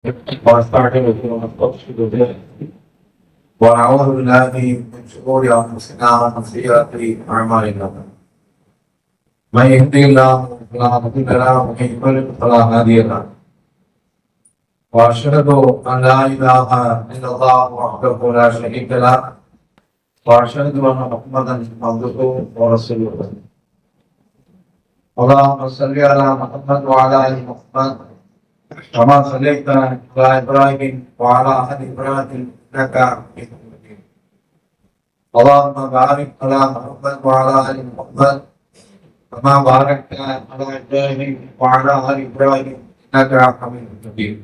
وأستعين به ونستغفر به ونعوذ بالله من شرور أنفسنا ومن سيئات أعمالنا من يهده الله فلا مضل له ومن يضلل فلا هادي له وأشهد أن لا إله إلا الله وحده لا شريك له وأشهد أن محمدا عبده ورسوله اللهم صل على محمد وعلى آل محمد كما صليت على إبراهيم وعلى آل إبراهيم إنك حميد مجيد اللهم بارك على محمد وعلى آل محمد كما باركت على إبراهيم وعلى آل إبراهيم إنك حميد مجيد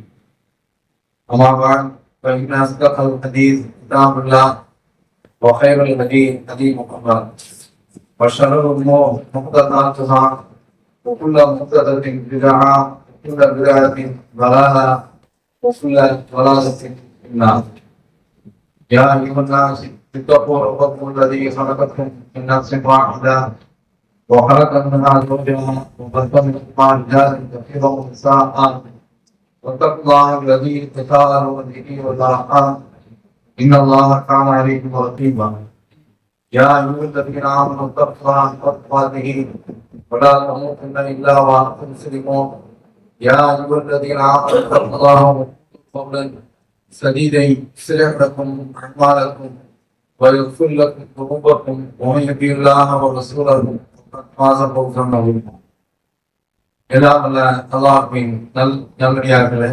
أما بعد فإن أصدق الحديث كتاب الله وخير الهدي هدي محمد وشر الأمور محدثاتها وكل محدثة بدعة وكل بدعة ضلالة وكل ضلالة في النار يا أيها الناس اتقوا ربكم الذي خلقكم من نفس واحدة وخلق منها زوجها وبث منهما رجالا كثيرا ونساء واتقوا الله الذي تساءلون به والأرحام إن الله كان عليكم رقيبا يا أيها الذين آمنوا اتقوا الله حق تقاته ولا تموتن إلا وأنتم مسلمون يا أيها الذين آمنوا اتقوا الله وقولوا قولا سديدا يصلح لكم أعمالكم ويغفر لكم ذنوبكم ومن يطع الله ورسوله فقد فاز فوزا عظيما எல்லாம் அல்ல அல்லாஹ்வின் நல்லடியார்களே,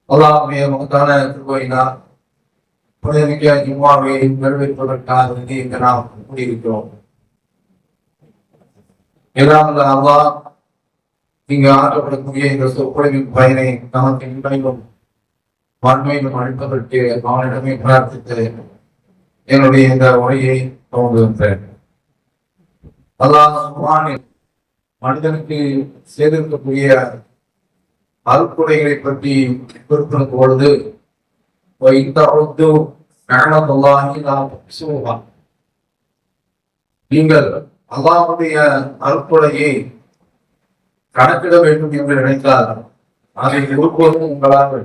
அல்லாஹ்வுடைய மகத்தான கிருபையினால் புனிதமிக்க ஜும்மாவை நிறைவேற்றுவதற்காக இங்கு நாம் கூடியிருக்கிறோம். எல்லாம் அல்ல அல்லாஹ் இங்கு ஆற்றப்படக்கூடிய இந்த சொற்பொழிவின் பயனை நமக்கு இன்மையிலும் வன்மையிலும் அளிப்பதற்கு அவனிடமே பிரார்த்தித்து என்னுடைய இந்த உரையை துவங்குகின்றேன். அல்லாஹ் குர்ஆனில் மனிதனுக்கு செய்திருக்கக்கூடிய அருட்கொடைகளை பற்றி குறிப்பிடும் பொழுது நீங்கள் அல்லாஹ்வுடைய அருட்கொடையை கணக்கிட வேண்டும் என்று நினைத்தால் அதை ஒருபோதும் உங்களால்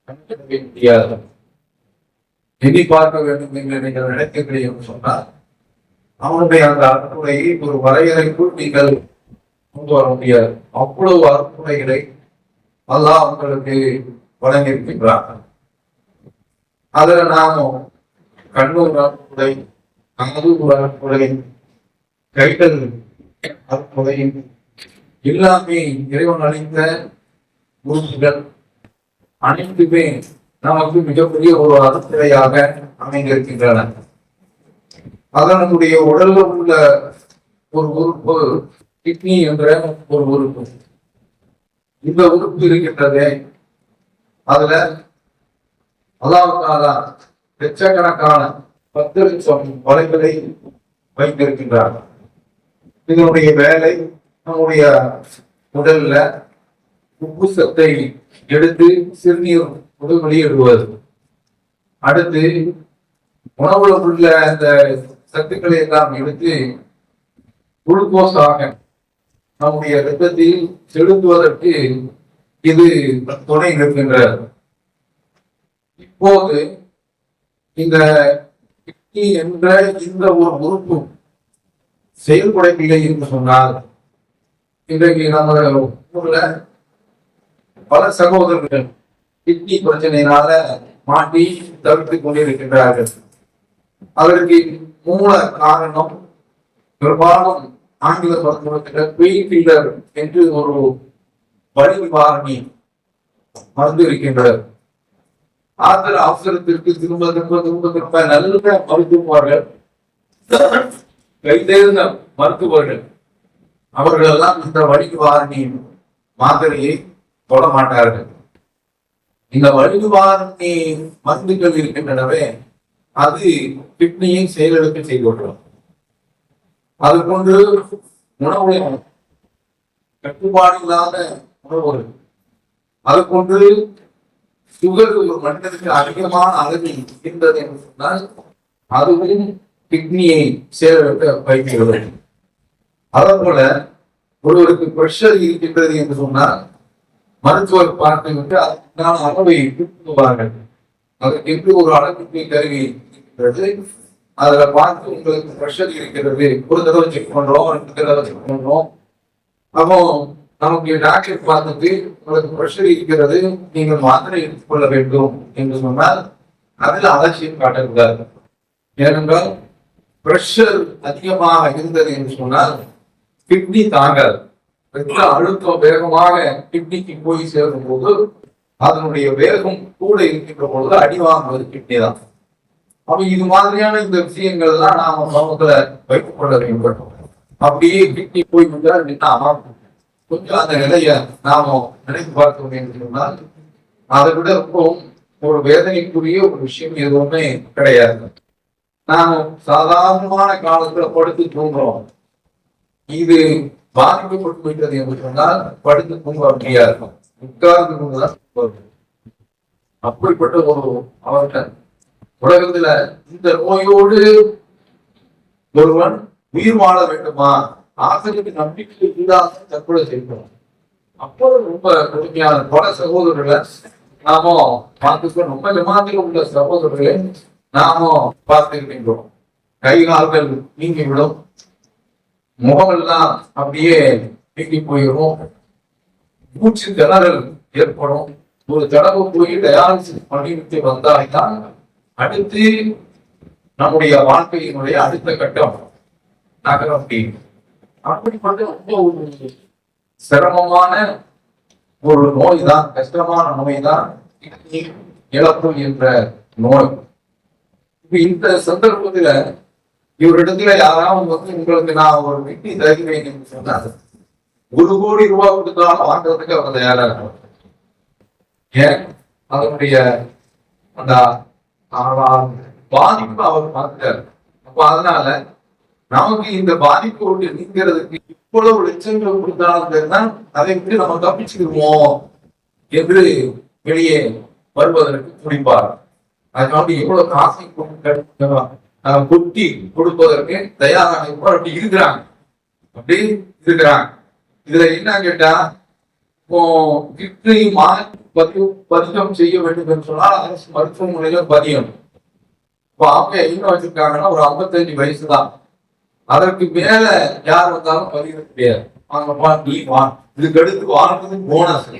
கணக்கிட முடியாது. எண்ணி பார்க்க வேண்டும் என்று நீங்கள் நினைக்கிறீர்கள் என்று சொன்னால் அவனுடைய அந்த அருட்கொடையை ஒரு வரையறைக்குள் நீங்கள் கொண்டு வர முடியாது. அவ்வளவு அருட்கொடைகளை அல்லாஹ் உங்களுக்கு வழங்கியிருக்கின்றார். அதுல நாமும் கண்ணூர் அருட்கொடை, காதூர் அருட்கொடை, கைத்தல் அருட்கொடை எல்லாமே இறைவன் அளித்த உறுப்புகள் அனைத்துமே நமக்கு மிகப்பெரிய ஒரு அருட்கொடையாக அமைந்திருக்கின்றன. அதனுடைய உடல்ல உள்ள ஒரு உறுப்பு கிட்னி என்ற ஒரு உறுப்பு. இந்த உறுப்பு இருக்கின்றதே, அதுல அல்லாஹ் தஆலா லட்சக்கணக்கான 10 லட்சம் வலைகளை வைத்திருக்கின்றார். இதனுடைய வேலை நம்முடைய உடல்ல உப்பு சத்தை எடுத்து சிறுநீர் உடல் வெளியிடுவது, அடுத்து உணவுல உள்ள அந்த சத்துக்களை எல்லாம் எடுத்து குளுக்கோஸாக நம்முடைய இரத்தத்தில் செலுத்துவதற்கு இது துணை நிற்கின்றது. இப்போது இந்த கிட்னி என்ற இந்த ஒரு உறுப்பு செயல்படவில்லை என்று சொன்னால், இன்றைக்கு நம்ம ஊர்ல பல சகோதரர்கள் கிட்னி பிரச்சனையினால மாட்டி தவிர்த்துக் கொண்டிருக்கின்றார்கள். அதற்கு மூல காரணம் பெரும்பாலும் ஆங்கில மருத்துவத்தில் பெயின் கில்லர் என்று ஒரு வலி நிவாரணி மருந்து இருக்கின்றது. அவசரத்திற்கு திரும்ப திரும்ப திரும்ப திரும்ப நல்ல மருத்துவர்கள், கைதேர்ந்த மருத்துவர்கள், அவர்கள் எல்லாம் இந்த வலி நிவாரணி மாத்திரையை தொட மாட்டார்கள். இந்த வலி நிவாரணி மருந்துகள் இருக்கின்றனவே, அது கிட்னியை செயலிழக்க செய்து விட்டுரும். அது கொண்டு உணவு கட்டுப்பாடு இல்லாத உணவு, அது கொண்டு சுகர் ஒரு மனிதனுக்கு அதிகமான அளவில் இருந்தது என்று சொன்னால் அதுவும் கிட்னியை செயலிழக்க வைக்கிறது. அதே போல ஒருவருக்கு பிரஷர் இருக்கின்றது என்று சொன்னால் மருத்துவர் பார்த்துவிட்டு அதற்கான அளவை திருப்புவார்கள். அதற்கு ஒரு அளவுக்கு கருவி இருக்கிறது. அதுல பார்த்து உங்களுக்கு ப்ரெஷர் இருக்கிறது, ஒரு தடவை செக் பண்றோம், 2 தடவை செக் பண்றோம். அப்போ நமக்கு டாக்டர் பார்த்துட்டு உங்களுக்கு ப்ரெஷர் இருக்கிறது, நீங்கள் மாத்திரை எடுத்துக்கொள்ள வேண்டும் என்று சொன்னால் அதில் அலட்சியம் காட்டக்கூடாது. ஏனென்றால் பிரஷர் அதிகமாக இருந்தது என்று சொன்னால் கிட்னி தாங்காது. ரத்த அழுத்தம் வேகமாக கிட்னிக்கு போய் சேரும் போது அதனுடைய வேகம் கூட இருக்கின்ற பொழுது அடி வாங்குவது கிட்னி தான். அப்ப இது மாதிரியான இந்த விஷயங்கள் எல்லாம் நாம சமூகத்துல வைத்துக் கொள்ள வேண்டும். அப்படியே கிட்னி போய் விட்டால் கொஞ்சம் அந்த நிலைய நாம நினைத்து பார்த்தோம் என்று சொன்னால் அதை விட ரொம்பவும் ஒரு வேதனைக்குரிய ஒரு விஷயம் எதுவுமே கிடையாது. நாம சாதாரணமான காலத்துல படுத்து தூங்குறோம், இது பாதிக்கப்பட்டு விட்டது என்று சொன்னால் படுத்து தூங்க முடியாது, உட்கார்ந்து கொண்டுதான். அப்படிப்பட்ட ஒரு அவர்கள் உலகத்துல இந்த நோயோடு ஒருவன் உயிர் வாழ வேண்டுமா, ஆசிரியருக்கு நம்பிக்கை இல்லாத தற்கொலை செய்யணும். அப்போ ரொம்ப கொடுமையான பல சகோதரர்களை நாம பார்த்துக்கோ. ரொம்ப விமானத்தில் உள்ள சகோதரர்களை நாம பார்த்திருக்கின்றோம். கை கால்கள் நீங்கிவிடும், முகமெல்லாம் அப்படியே நீங்கி போயிடும், மூச்சு திணறல் ஏற்படும். ஒரு தடவை போய் டயாலிசிஸ் பண்ணிவிட்டு வந்தால்தான் அடுத்து நம்முடைய வாழ்க்கையினுடைய அடுத்த கட்டம் நகர முடியும். அப்படிப்பட்ட ரொம்ப ஒரு சிரமமான ஒரு நோய் தான், கஷ்டமான நோய் தான் இழப்பு என்ற நோய். இந்த சந்தர்ப்பத்துல இவரிடத்துல யாராவது உங்களுக்கு நான் ஒரு கிட்னி தருகிறேன் என்று சொன்னார், 1 கோடி ரூபாய் கொடுத்தாலும் வாங்குறதுக்கு அவர் தயாரா இருக்கும். ஏன்? அதனுடைய அந்த பாதிப்பு அவர் பார்த்தார். அப்ப அதனால நமக்கு இந்த பாதிப்பு விட்டு நீங்கிறதுக்கு இவ்வளவு லட்சங்கள் கொடுத்தாலும் அதை விட்டு நம்ம தப்பிச்சுக்குவோம் என்று வெளியே வருவதற்கு துடிப்பார். அதனால எவ்வளவு காசை கொட்டி கொடுப்பதற்கு தயாராக அப்படி இருக்கிறாங்க, அப்படி இருக்கிறாங்க. இதுல என்ன கேட்டா, இப்போ கிட்னி பதிகம் செய்ய வேண்டும் என்று சொன்னால் அரசு மருத்துவமனையில பதியம். இப்போ அவங்க என்ன வச்சிருக்காங்கன்னா ஒரு 55 வயசு தான், அதற்கு மேல யார் வந்தாலும் பதிவு கிடையாது. இதுக்கு அடுத்து வாழ்ந்தது போனஸ்,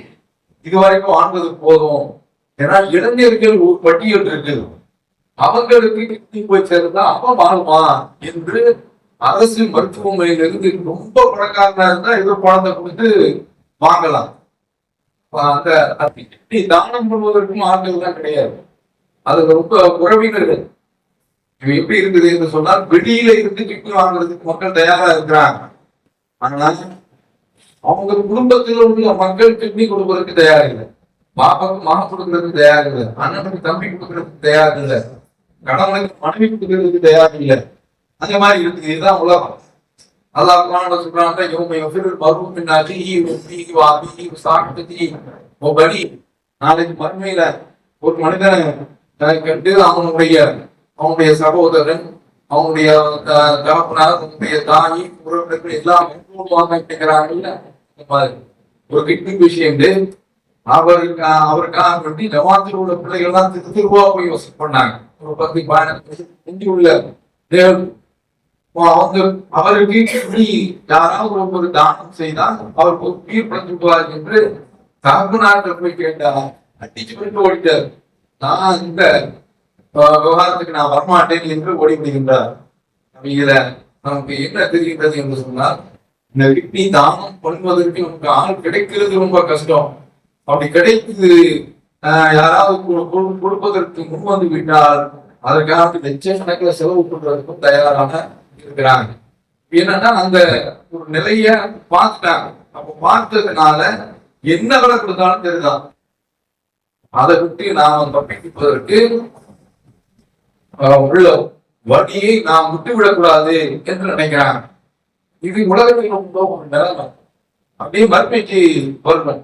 இதுவரைக்கும் வாழ்ந்தது போதும். ஏன்னா இளைஞர்கள் ஒரு பட்டியல் இருக்கு, அவங்களுக்கு கிட்னி போய் சேர்ந்தா அவன் வாழுமா என்று அரசு மருத்துவமனையிலிருந்து ரொம்ப பணக்காரனா இருந்தா ஏதோ பணத்தை கொடுத்து வாங்கலாம். அந்த கிட்னி தானம் பண்ணுவதற்கும் ஆட்கள் தான் கிடையாது, அது ரொம்ப உறவினர்கள். எப்படி இருக்குது என்று சொன்னால் வெளியில இருந்து கிட்னி வாங்குறதுக்கு மக்கள் தயாரா இருக்கிறாங்க. ஆனால் அவங்க குடும்பத்தில் உள்ள மக்கள் கிட்னி கொடுப்பதற்கு தயாரில்லை, பாப்பாவுக்கு மகன் கொடுக்கறதுக்கு தயார் இல்லை, அண்ணனுக்கு தம்பி கொடுக்கறதுக்கு தயார் இல்லை, கணவனுக்கு மனைவி கொடுக்கறதுக்கு தயார் இல்லை. அந்த மாதிரி இருக்குது. இதுதான் உலகம். அல்லாஹ் குர்ஆன்ல சொல்றாங்க, நாளைக்கு மறுமையில ஒரு மனிதனை கண்டு அவனுடைய சகோதரன், அவனுடைய தகப்பனார், அவனுடைய தாய், உறவினர்கள் எல்லாம் கேட்கிறாங்கல்ல. ஒரு கிட்னி விஷயம் அவருக்காக வேண்டி ஜமாத்தில் உள்ள பிள்ளைகள் எல்லாம் திருவா போய் வசூல் பண்ணாங்க. ஒரு 10-15 உள்ள அவருக்கு யாராவது ஒரு தானம் செய்தால் அவருக்கு உயிர் படுத்துவார் என்று தகப்பனார்கள் போய் கேட்டார். அடிச்சு விட்டு ஓடிட்டார். நான் இந்த விவகாரத்துக்கு நான் வரமாட்டேன் என்று ஓடி விடுகின்றார். இதுல நமக்கு என்ன தெரிகின்றது என்று சொன்னால், இந்த கிட்னி தானம் பண்ணுவதற்கு நமக்கு ஆள் கிடைக்கிறது ரொம்ப கஷ்டம். அப்படி கிடைக்குது யாராவது கொடுப்பதற்கு முன் வந்து விட்டால் அதற்காக லட்சக்கணக்கில் செலவு பண்றதுக்கும் தயாராக இருக்கிறாங்க. என்னன்னா அந்த ஒரு நிலைய பார்த்துட்டாங்க. அப்ப பார்த்ததுனால என்ன விலை கொடுத்தாலும் தெரியுதான், அதை விட்டு நாம் தப்பிப்பதற்கு உள்ள வழியை நாம் விட்டுவிடக்கூடாது என்று நினைக்கிறாங்க. இது உலகத்தில் ரொம்ப ஒரு நிலைமை. அப்படியே மறுமைக்கு வறுமை,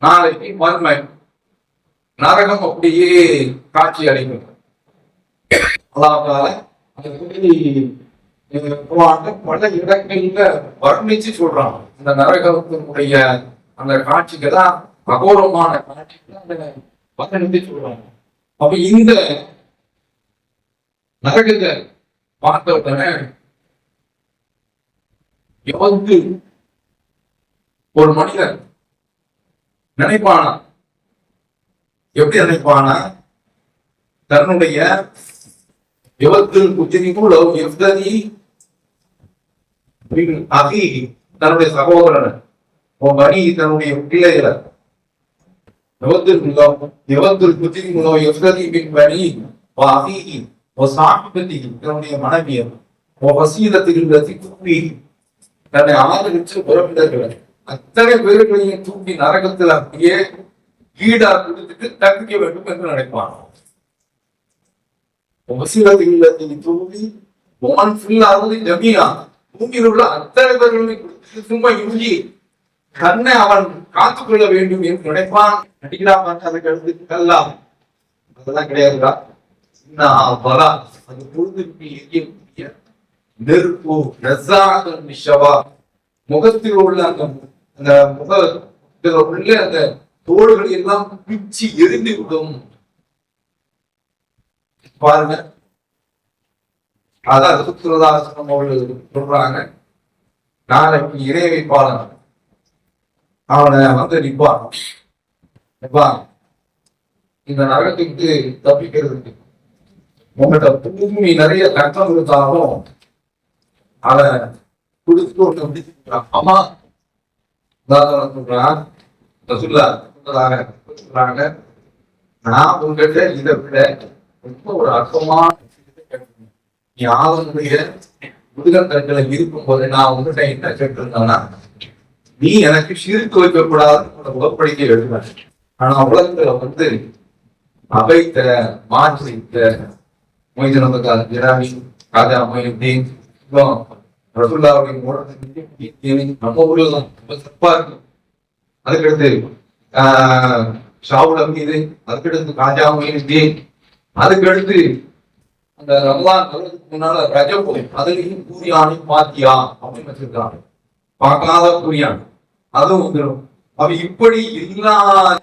நாளைக்கு மறுமை நரகம் அப்படியே காட்சி அளிக்கும். அல்லாஹ்வால பல இடங்கள்ல வர்ணிச்சு சொல்றான். இந்த நரகத்தினுடைய அந்த காட்சிக்கு தான் அகோரமான காட்சிகளை வசனத்தை சொல்றாங்க. அப்ப இந்த நரகத்தை பார்த்த உடனே எவருக்கு ஒரு மனிதன் நினைப்பானா, எப்படி நினைப்பானா, தன்னுடைய எவத்தில் குத்தினிக்குள்ள எவ்தனி அகி தன்னுடைய சகோதரன் பணி தன்னுடைய பிள்ளைகளை தன்னுடைய மனைவியர் தன்னை ஆதரிச்சு உறவினர்கள் அத்தனை பேர்களையும் தூக்கி நரகத்தில் அப்படியே ஈடா கொடுத்துட்டு தப்பிக்க வேண்டும் என்று நினைப்பான். தூவி பூமியில் உள்ள அத்தனை பேர்களையும் சும்மா இஞ்சி தன்னை அவன் காத்துக்கொள்ள வேண்டும் என்று நினைப்பான். நடிகராம அதுக்கு அடுத்து கல்லாம் அதெல்லாம் கிடையாதுடா. அது பொழுதுக்கு எரியக்கூடிய நெருப்பு நிஷவா முகத்தில் உள்ள அந்த முகத்தில் உள்ள அந்த தோள்களை எல்லாம் பிச்சு எரிந்து விடும். பாருங்க, அதான் சுற்றுலாசனம் அவர்கள் சொல்றாங்க, நாளைக்கு இறை வைப்பாளன் அவனை வந்து நிப்பான் இந்த நரகத்துக்கு தப்பிக்கிறதுக்கு. உங்கள்கிட்ட பூமி நிறைய கஷ்டம் இருந்தாலும் அதை கொடுத்து ஒண்ணு அம்மா சொல்றான் சொல்றாங்க, நான் உங்ககிட்ட இதை விட ரொம்ப ஒரு அர்த்தமான நீ ஆளுடைய முதுகத்தங்களை இருக்கும் போது நான் உங்ககிட்ட என்ன கேட்டிருந்தேன்னா, நீ எனக்கு சிரித்து வைக்கக்கூடாது முகப்படிக்க எழுதினேன். ஆனா உலகத்துல வந்து அவைத்த மாற்றித்த ஜிராமி ராஜா மொய்தீன் ரசூல்லாவுடைய நம்ம ஊர்ல தான் சிறப்பா இருக்கு. அதுக்கடுத்து ஷாவுல் அமீது, அதுக்கடுத்து ராஜா மொய்தீன், அதுக்கடுத்து அந்த ரமலான் முன்னால ரஜப், அதுலயும் கூரியானி பாத்தியா அப்படின்னு வச்சிருக்காங்க. பார்க்காத கூரியான் அதுவும் வந்துடும். அவ இப்படி எல்லா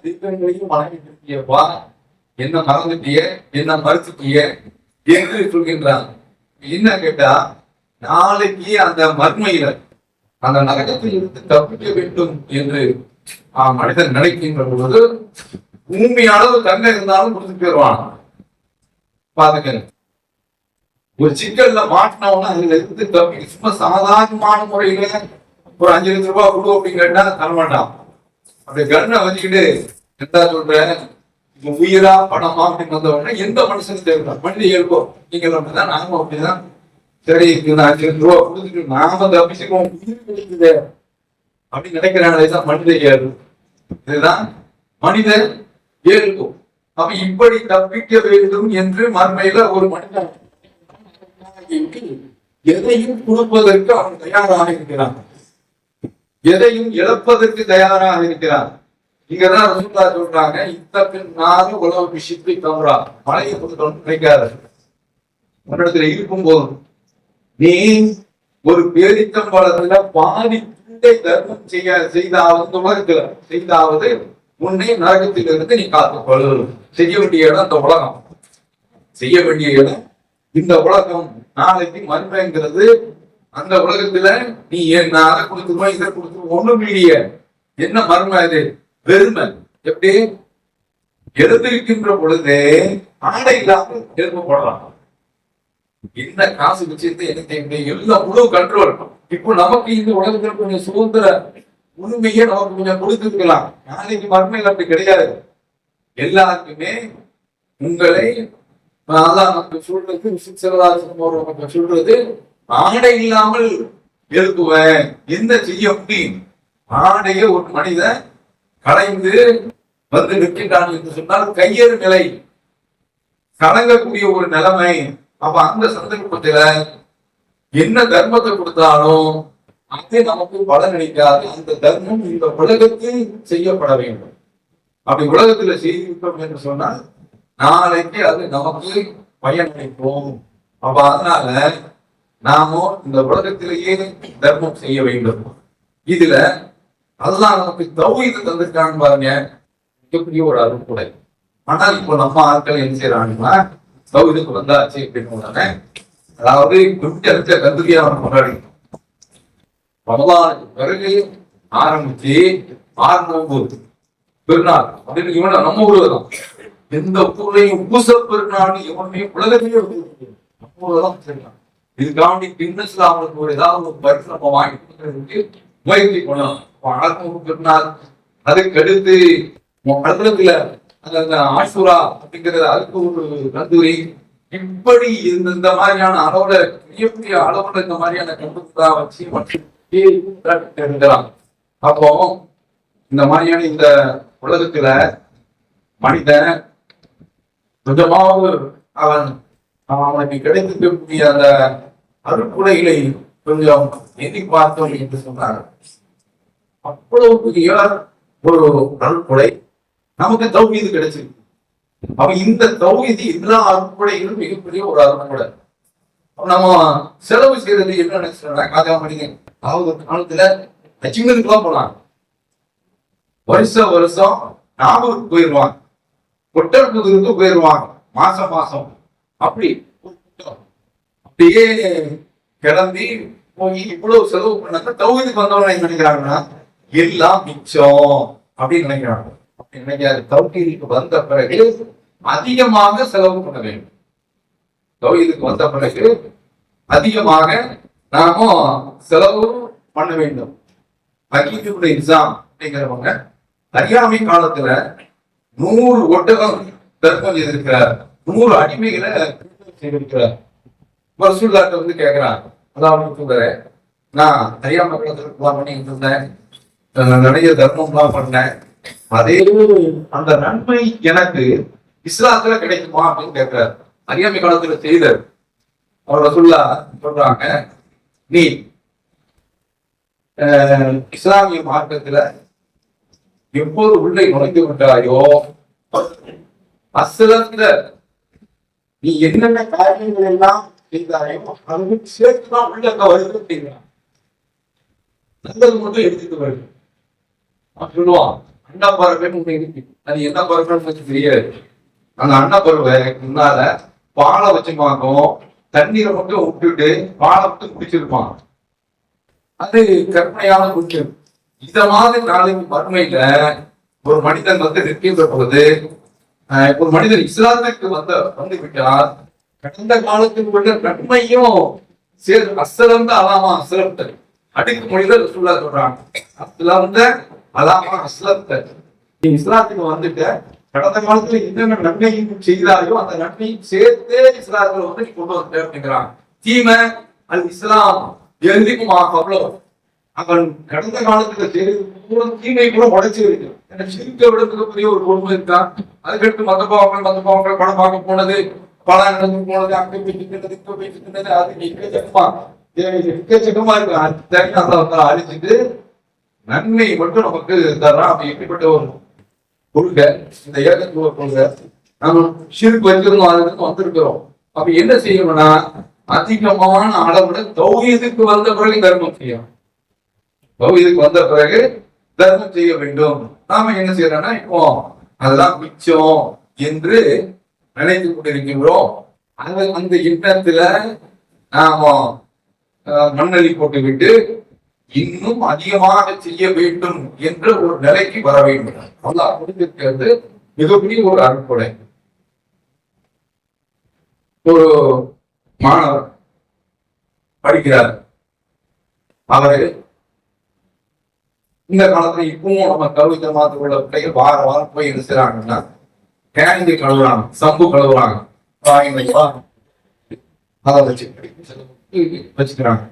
தெய்வங்களையும் வணங்கிட்டு இருக்கியப்பா, என்ன மறந்துட்டிய, என்ன மறுத்துட்டிய என்று சொல்கின்றான். என்ன கேட்டா, நாளைக்கு அந்த மர்மையில அந்த நரகத்தில் இருந்து தப்பிக்க வேண்டும் என்று மனிதன் நினைக்கின்ற பொழுது பூமி அளவு தங்க இருந்தாலும் கொடுத்து போயிடுவான். பாத்துக்க, ஒரு சிக்கல்ல மாட்டினவன அதுல இருந்து தப்பி சும்மா சாதாரணமான முறையில ஒரு 5 லட்சம் ரூபாய் கொடு அப்படின்னு கேட்டா தரமாட்டான். அந்த கண்ணை வச்சுக்கிட்டு என்ன சொல்றேன், உயிரா பணமா அப்படின்னு வந்த உடனே எந்த மனுஷனும் தேவை மனித இருக்கும். நீங்க அப்படிதான், நானும் அப்படிதான். சரி, 5 லட்சம் ரூபாய் கொடுத்துட்டு நாம தப்பிச்சுக்கோம் உயிர் கிடைக்குது அப்படின்னு நினைக்கிறான். மனித இயல்பு, இதுதான் மனித இயல்பு. அப்ப இப்படி தப்பிக்க வேண்டும் என்று மறுமையில ஒரு மனிதன் எதையும் கொடுப்பதற்கு அவன் தயாராக இருக்கிறான், எதையும் இழப்பதற்கு தயாராக இருக்கிறான். இங்கதான் ரசூலுல்லாஹ் சொல்றாங்க, இத்தப்பின் நாறு உலக விஷயத்தை தவறா மழையை கொடுத்து நினைக்காத. உன்னிடத்துல இருக்கும் போது நீ ஒரு பேரித்தம்பளத்துல பாதி தர்மம் செய்தாவது உலகத்துல செய்தாவது உன்னை நரகத்திலிருந்து நீ காத்துக்கொள். செய்ய வேண்டிய இடம் இந்த உலகம், செய்ய வேண்டிய இடம் இந்த உலகம். நாளைக்கு மர்மைங்கிறது அந்த உலகத்துல நீ என்ன அதை கொடுத்துருவா இதை கொடுத்துருவோம் ஒண்ணும் இல்லையே. என்ன மர்மம் இது? பெருமை. எப்படி எழுந்திருக்கின்ற பொழுதே ஆடை இல்லாமல் எழுப்பப்படலாம். என்ன காசு வச்சிருந்து என்ன எல்லாம் முழு கண்ட்ரோல். இப்போ நமக்கு இந்த உலகத்துல கொஞ்சம் சுதந்திர உரிமையை நமக்கு கொஞ்சம் கொடுத்துருக்கலாம். நாளைக்கு மர்மையில் அப்படி கிடையாது. எல்லாருக்குமே உங்களை சொல்றது சொல்றது ஆடை இல்லாமல் எழுப்புவேன். என்ன செய்ய முடியும்? ஆடைய ஒரு மனிதன் கலைந்து வந்து நிற்கின்றான் என்று சொன்னால் கையேறு நிலை, கலங்கக்கூடிய ஒரு நிலைமை. அப்ப அந்த சந்தர்ப்பத்துல என்ன தர்மத்தை கொடுத்தாலும் அது நமக்கு பலன் அளிக்காது. அந்த தர்மம் இந்த உலகத்தில் செய்யப்பட வேண்டும். அப்படி உலகத்துல செய்திருக்கோம் என்று சொன்னால் நாளைக்கு அது நமக்கு பயனளிப்போம். அப்ப அதனால நாம இந்த உலகத்திலேயே தர்மம் செய்ய வேண்டும். இதுல அதுதான் நமக்கு தௌஹீது தந்திருக்காங்க பாருங்க, மிகப்பெரிய ஒரு அருள்கொடை. ஆனால் இப்போ நம்ம ஆட்கள் என்ன செய்யறாங்கன்னா தௌஹீதுக்கு வந்தாச்சு அப்படின்னு உடனே, அதாவது குட்டி அடிச்ச கந்திரியா கொண்டாடி ரமலானுக்கு பிறகு ஆரம்பிச்சு 6 நோன்பு பெருநாள் அப்படின்னு இவன நம்ம ஊர்ல தான், எந்த ஊர்லயும் பூச பெருநாள் இவனையும் உலகத்தையே நம்ம ஊர்ல தான் செய்யலாம். இதுக்காண்டி பின்னஸ்ல அவங்களுக்கு ஒரு ஏதாவது ஒரு பரிசு நம்ம வாங்கி கொடுக்கறதுக்கு முயற்சி பண்ணலாம். பெருநாள் அதுக்கு அடுத்து கடத்துல அந்த ஆசுரா அப்படிங்கிறது அதுக்கு ஒரு கந்தூரி, இப்படி இந்த மாதிரியான அளவுல மிகப்பெரிய அளவுல இந்த மாதிரியான கண்டுபிடிப்பா வச்சு இருக்கலாம். அப்போ இந்த மாதிரியான இந்த உலகத்துல மனிதன் கொஞ்சமாவது அவனுக்கு கிடைத்திருக்கக்கூடிய அந்த அருட்கொடைகளை கொஞ்சம் எண்ணி பார்த்தோம் என்று சொன்னார். அவ்வளவு பெரிய ஒரு அருட்கொடை நமக்கு தௌஹீது கிடைச்சிருக்கு. அப்ப இந்த தௌஹீது எல்லா அருட்கொடைகளும் மிகப்பெரிய ஒரு அருட்கொடை. நம்ம செலவு செய்யறது என்ன நினைச்சாங்க, அதாவது காலத்துல அச்சிங்கத்துக்குலாம் போனாங்க, வருஷம் நாகூருக்கு போயிடுவாங்க, கொட்டற்புதூருக்கு போயிடுவாங்க, மாசம் அப்படி அப்படியே கிளம்பி போய் இவ்வளவு செலவு பண்ணாங்க. தௌஹீதுக்கு வந்தவங்க என்ன நினைக்கிறாங்கன்னா எல்லாம் மிச்சம் அப்படின்னு நினைக்கிறாங்க. அப்படி நினைக்காது. தௌஹீதுக்கு வந்த பிறகு அதிகமாக செலவு பண்ண வேண்டும். தௌஹீதுக்கு வந்த பிறகு அதிகமாக நாம செலவு பண்ண வேண்டும். ஹக்கீமுல் இஸ்லாம் அப்படிங்கிறவங்க அறியாமை காலத்துல 100 ஒட்டகம் தர்மம் செய்திருக்கிறார், 100 அடிமைகளை செய்திருக்கிறார். ரசூலுல்லாஹ் வந்து கேட்கிறாங்க, அதாவது நான் அறியாமை காலத்துல பண்ணிட்டு இருந்தேன், நிறைய தர்மம்லாம் பண்ணேன், அதே அந்த நன்மை எனக்கு இஸ்லாத்துல கிடைக்குமா அப்படின்னு கேட்கிறார். அறியாமை காலத்துல செய்தார். அவர் ரசூலுல்லாஹ் சொல்றாங்க, நீ இஸ்லாமிய மார்க்கத்துல எப்போது உள்ளே நுழைந்து விட்டாயோ அஸ்லத்துல நீ என்னென்ன காரியங்கள் எல்லாம் செய்தாயோ அது சேர்த்துதான் உள்ள வருது அப்படிங்கிறான். நல்லது மட்டும் எடுத்துட்டு வருது சொல்லுவான். அண்ணா பறவைன்னு இருக்கு, அது என்ன பறவைன்னு தெரியாது. அந்த அண்ணா பறவை முன்னால பாலை வச்சு பார்க்கும், தண்ணீரை மட்டும் விட்டுட்டு பாலை மட்டும் குடிச்சிருப்பான். அது கற்பனையான குற்று. இத மாதிரி நாளைக்கு வறுமையில ஒரு மனிதன் வந்து நிற்கின்ற பொழுது, ஒரு மனிதன் இஸ்லாத்துக்கு வந்து விட்டால் கடந்த காலத்தில் உள்ள நன்மையும் அசலந்த அலாமா அசலத்த அடுக்கு மொழிகள் சொல்ல சொல்றாங்க. அசலந்த அலாமா அசலத்த, நீ இஸ்லாத்துக்கு வந்துட்ட, கடந்த காலத்துல என்னென்ன நன்மையும் செய்தாயோ அந்த நன்மையும் சேர்த்தே இஸ்லாத்துல வந்து நீ கொண்டு வந்த அப்படிங்கிறாங்க. தீமை அல் இஸ்லாம் எழுதிக்கும் அவ்வளவு அவன் கடந்த காலத்துல தீமை கூட உடைச்சு இருக்கு. சிரிக்க விடத்துக்கு பெரிய ஒரு கொடுமை இருக்கா. அதுக்கடுத்து மத பாவங்கள் படம் பார்க்க போனது, பல நடந்து போனது, அங்க போயிட்டு அது எக்கச்சக்கமா இருக்கு. அந்த அழிச்சிட்டு நன்மை மட்டும் நமக்கு தர்றான். அப்படி எப்படிப்பட்ட ஒரு கொள்கை இந்த ஏகத்துவ கொள்கை. நம்ம ஷிர்க் வச்சிருந்தோம், அதுக்கு வந்திருக்கிறோம். அப்ப என்ன செய்யணும்னா அதிகமான அளவுல தௌஹீதுக்கு வந்த பிறகு தர்மம் செய்யணும். தௌஹீதுக்கு வந்த பிறகு தர்மம் செய்ய வேண்டும். நாம என்ன செய்யறோம்னா இப்போ அதெல்லாம் மிச்சம் என்று நினைத்து கொண்டிருக்கின்றோம். அந்த எண்ணத்துல நாம மண்ணலி போட்டுவிட்டு இன்னும் அதிகமாக செய்ய வேண்டும் என்ற ஒரு நிலைக்கு வர வேண்டும். அல்லாஹ் கொடுத்திருக்கிறது மிகப்பெரிய ஒரு அருட்கொடை. ஒரு மாணவர் படிக்கிறார். அவரு இந்த காலத்துல இப்பவும் நம்ம கல்வி ஜமாத்துல உள்ள பிள்ளைகள் வாரம் போய் என்ன செய்யறாங்கன்னா கேண்டி கழுவுறாங்க, சம்பு கழுவுறாங்க, அதை வச்சுக்கிறாங்க.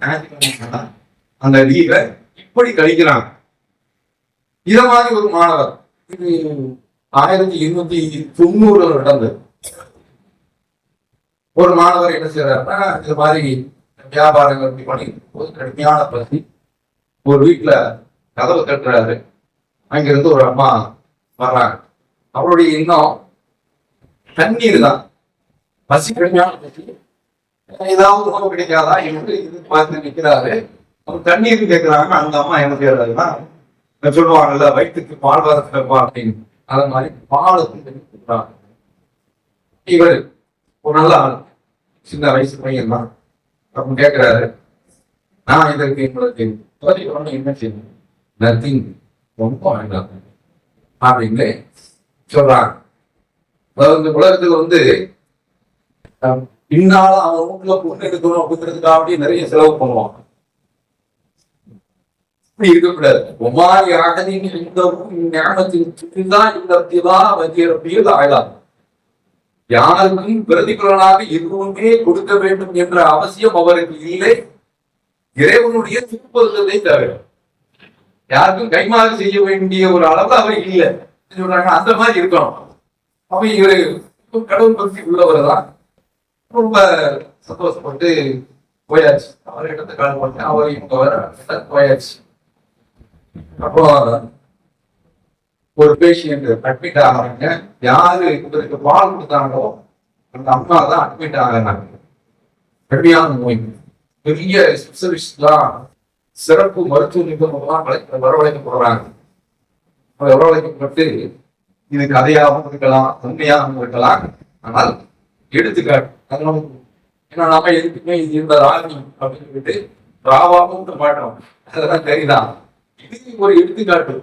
அந்த லீவை இப்படி கழிக்கிறாங்க. இத மாதிரி ஒரு மாணவர், இது 1890 நடந்தது. ஒரு மாணவர் என்ன செய்யறாருன்னா இது மாதிரி வியாபாரங்கள் பண்ணி ஒரு கடுமையான பசி, ஒரு வீட்டுல கதவு கட்டுறாரு. அங்கிருந்து ஒரு அம்மா வர்றாங்க. அவருடைய எண்ணம் தண்ணீர் தான், பசி கடுமையான பசி, ஏதாவது உணவு கிடைக்காதா என்று பார்த்து நிற்கிறாரு. அவர் தண்ணீர் கேட்கிறாங்க. அந்த அம்மா என்ன செய்யறாருன்னா சொல்லுவாங்கல்ல, வயிற்றுக்கு பால் வரப்பா அப்படின்னு. அத மாதிரி பாலுக்கு இவர் ஒரு நல்ல ஆள், சின்ன வயசு பையன் தான். அப்ப கேட்கிறாரு, நான் இதற்கு எங்களுக்கு என்ன செய்யணும்? நத்திங், ரொம்ப வேண்டாம் அப்படின்னு சொல்றாங்க. அதாவது இந்த உலகத்துக்கு பின்னால அவன் வீட்டுல பொண்ணு எடுக்கணும் அப்படிங்கிறதுக்காக நிறைய செலவு பண்ணுவான். இப்படி இருக்கக்கூடாது. ஒமாரி ஆகதின் ஞானத்தின் சுற்றிதான் இந்த ஆகலாம். யாருக்கும் பிரதிபலனாக எதுவுமே கொடுக்க வேண்டும் என்ற அவசியம் அவருக்கு இல்லை. இறைவனுடைய திருப்பதை தவிர யாருக்கும் கைமாறு செய்ய வேண்டிய ஒரு அளவு அவர் இல்லை சொல்றாங்க. அந்த மாதிரி இருக்கணும். அப்ப இவரு கடவுள் பக்தி உள்ளவர் தான். ரொம்ப சந்தோஷப்பட்டு போயாச்சு. அவர் இடத்த கால் பண்ணி அவர் இவங்க வர போயாச்சு. அப்போ ஒரு பேஷண்ட் அட்மிட் ஆகிறாங்க. யாரு இவருக்கு பால் கொடுத்தாங்களோ அந்த அம்மா தான் அட்மிட் ஆகிறாங்க. கடுமையான நோய். பெரிய ஸ்பெஷலிஸ்ட்லாம் சிறப்பு மருத்துவ நிபுணர்லாம் வரவழைக்கப்படுறாங்க. வரவழைக்கப்பட்டு இது கதையாகவும் இருக்கலாம், உண்மையாகவும் இருக்கலாம். ஆனால் எடுத்துக்காட்டு ஏன்னா நாம எதுக்குமே இது இந்த ராணி அப்படின்னு சொல்லிட்டு ராவாவும் மாட்டோம். அதெல்லாம் சரிதான். இது ஒரு எடுத்துக்காட்டு.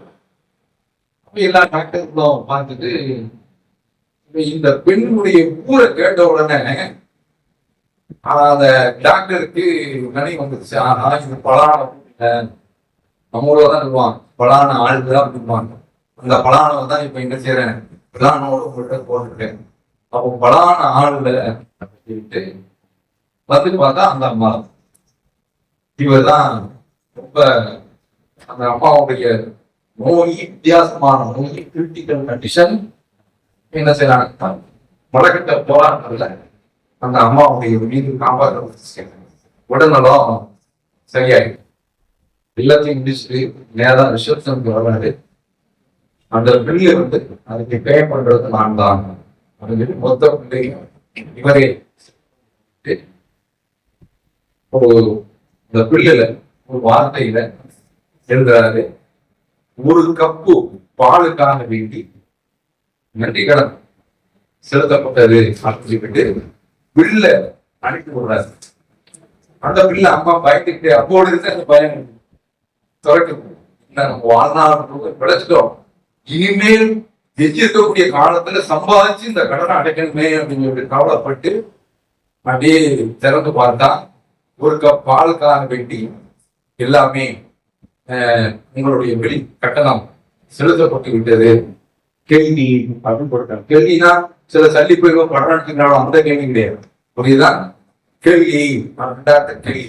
எல்லா டாக்டர்களும் பார்த்துட்டு இந்த பெண்ணுடைய ஊரை கேட்ட உடனே அந்த டாக்டருக்கு நினைவு வந்துருச்சு. ஆனா இது பலான நம்மளோதான் சொல்லுவாங்க, பலான ஆளுக்கு தான் இருப்பாங்க. அந்த பலானவை தான் இப்ப என்ன செய்யறேன், பலானோட உங்கள்கிட்ட போட்டுட்டேன். அப்போ பலான ஆளுல சொல்லிட்டு வந்து பார்த்தா அந்த அம்மா. இவர் தான் ரொம்ப அந்த அம்மாவுடைய நோய் வித்தியாசமான நோய், கிரிட்டிக்கல் கண்டிஷன். என்ன செய்யறாங்க, மடக்கிட்ட போராட்டத்துல அந்த அம்மாவுடைய மீது காப்பாற்ற உடல்நலம் சரியாயிடும். எல்லாத்தையும் முடிச்சுட்டு நேரம் ரிசப்ஷனுக்கு வராது. அந்த பிள்ளை அதுக்கு பே பண்றது நான் தான் அப்படின்னு சொல்லி மொத்த பிள்ளையும் இவரே இந்த பிள்ளைல ஒரு வார்த்தையில எழுதுறாரு, ஒரு கப்பு பாலுக்காக வேண்டி நன்றி கடன் செலுத்தப்பட்டது அப்படின்னு சொல்லிட்டு பிள்ளை அனுப்பி விடுறாரு. அந்த பிள்ளை அம்மா பயந்துக்கிட்டு அப்போடு இருந்து அந்த பயம் துறக்கு நம்ம வாழ்நாள் பிழைச்சிட்டோம், இனிமேல் எஞ்சிருக்கக்கூடிய காலத்துல சம்பாதிச்சு இந்த கடனை அடைக்கணுமே அப்படின்னு சொல்லி கவலைப்பட்டு அப்படியே திறந்து பார்த்தா ஒரு கப் பாலுக்காக வேண்டி எல்லாமே உங்களுடைய வெளி கட்டணம் செலுத்தப்பட்டு விட்டது. கேள்வி அப்படின்னு போட்டாங்க. கேள்வினா சில சல்லி போய் படம் எடுத்துக்கிறாலும் அந்த கேள்வி கிடையாது. புரியுதா? கேள்வி கேள்வி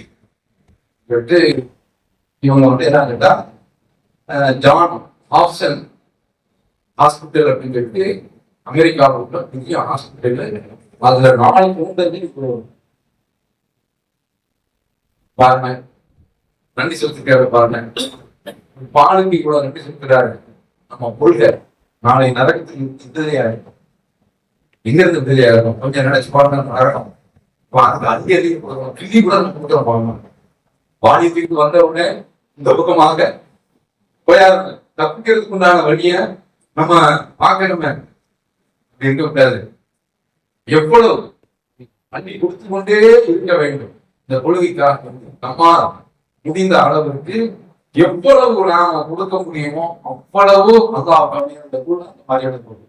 சொல்லிட்டு இவங்க என்ன கேட்டா, ஜான் ஹாப்சன் ஹாஸ்பிட்டல் அப்படின்னு சொல்லிட்டு அமெரிக்காவுக்குள்ள பெரிய ஹாஸ்பிட்டல். அதுல 4 குழந்தைகள் பாருங்க, நன்றி செலுத்திருக்காரு. பாருங்க, பாலுக்கு இவ்வளவு நன்றி செலுத்துறாரு. நம்ம கொள்கை நாளை நரகத்துக்கு விடுதலையாயிருக்கும். எங்க இருந்து விடுதலையாகணும் கொஞ்சம் நினைச்சு பாருங்க. நரகம் கிள்ளி கூட நம்ம கொடுக்குற பாருங்க. வாணியத்துக்கு வந்த உடனே இந்த பக்கமாக போயாருங்க. தப்பிக்கிறதுக்கு உண்டான வழிய நம்ம பார்க்கணுமே, இருக்க கூடாது. எவ்வளவு அள்ளி கொடுத்து கொண்டே இருக்க வேண்டும். இந்த கொள்கைக்காக நம்ம முடிந்த அளவுக்கு எவ்வளவு நாம கொடுக்க முடியுமோ அவ்வளவு அந்த மாதிரி எடுக்கணும்.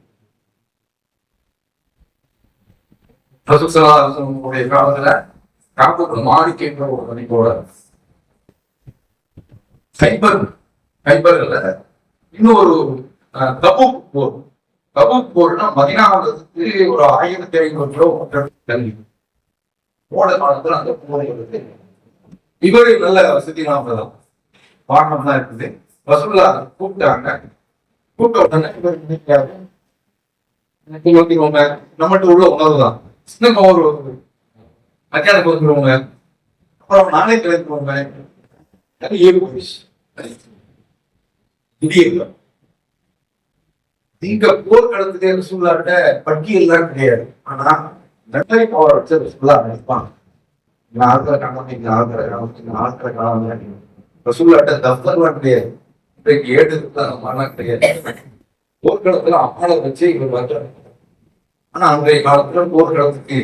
காலத்துல காப்பூர் மாணிக்க என்ற ஒரு மணிக்கோட கைபர்ல இன்னொரு தபூக் போர். தபூக் போர்னா மதீனாவுக்கு ஒரு 1500 கிலோமீட்டர் தள்ளி போன காலத்துல அந்த போரை எடுத்து இவரு நல்ல வசதி தான் பாடம் தான் இருக்குது. ரசூலுல்லாஹ் கூப்பிட்டாங்க. கூப்பிட்ட உடனே நம்மகிட்ட உள்ள உணவுதான் சின்ன ஒரு மத்தியானம் வந்துருவோங்க, அப்புறம் நானே கிளம்பிடுவோங்க. இங்க போர்க்களத்துக்கு ரசூலுல்லாஹ்ட்ட பட்டியல்லாம் கிடையாது. ஆனா நட்டை பவர் வச்சு ரசூலுல்லாஹ் நினைப்பாங்க. ஆக்கிற காலம் ரசூலுல்லாஹ்ட்ட தஃபர்லாம் கிடையாது. இன்றைக்கு ஏடு கிடையாது. போர்க்களத்துல அம்மாவை வச்சு இவர் வர்றாரு. ஆனா அன்றைய காலத்துல போர்க்களத்துக்கு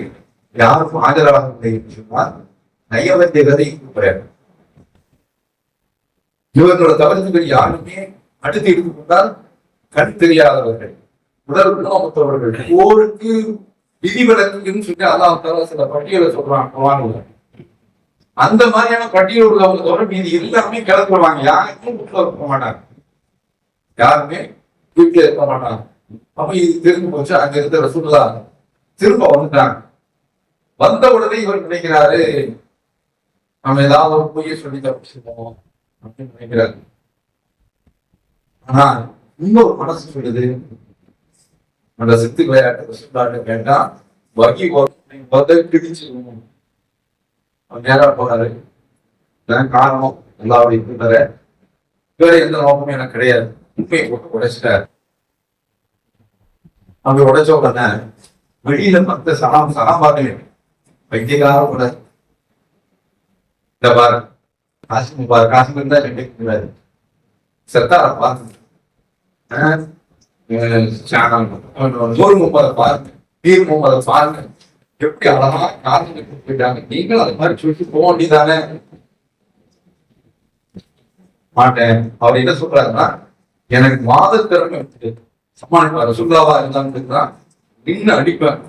யாருக்கும் ஆஜராக சொன்னா நயவத்திய கதை கூப்பிடுறாரு. இவர்களோட தவறுகள் யாருமே அடுத்து எடுத்துக்கொண்டால் கண் தெரியாதவர்கள், உடல் நோக்கத்தவர்கள், போருக்கு விதிவிலக்குன்னு சொல்லி அல்லாஹ் சில பட்டியலை சொல்றாங்க. அந்த மாதிரியான பட்டியல் உள்ளவங்க தவிர மீது எல்லாருமே கிளப்புவாங்க. யாருமே வீட்டுல இருக்க மாட்டாங்க, யாருமே வீட்டுல இருக்க மாட்டாங்க. அப்ப இது தெரிஞ்சு போச்சு. அங்க இருந்த ரசூலுல்லா திரும்ப வந்துட்டாங்க. வந்த உடனே இவர் நினைக்கிறாரு, நம்ம ஏதாவது ஒரு பொய்ய சொல்லி தப்பிச்சுப்போம் அப்படின்னு நினைக்கிறாரு. ஆனா இன்னொரு மனசு சொல்லுது, அந்த சித்து விளையாட்டு ரசூலுல்லாஹ் கேட்டா வகி கிடிச்சிருவோம். நேரா போறாரு. காரணம் எல்லாருடைய கூட்டற வேற எந்த நோக்கமும் எனக்கு கிடையாது. உண்மையை போட்டு உடைச்சிட்டாரு. அங்க உடைச்ச உடனே வெளியில மத்த சகாபாக வைத்தியகார கூட இந்த பாரு காஷ்மீர் பாரு, காஷ்மீர் தான் ரெண்டு சத்தார பார்த்து முகமதை பாருங்க, பீர் முகமதை பாருங்க, எப்படி அழகா காரணம் போயிட்டாங்க. நீங்களும் அது மாதிரி சொல்லி போக வேண்டியதானே. மாட்டேன். அவர் என்ன சொல்றாருன்னா, எனக்கு மாதத்திறமை சமாளிப்பாரு. சுல்லாவா இருந்தான்னு நின்று அடிப்பேன்.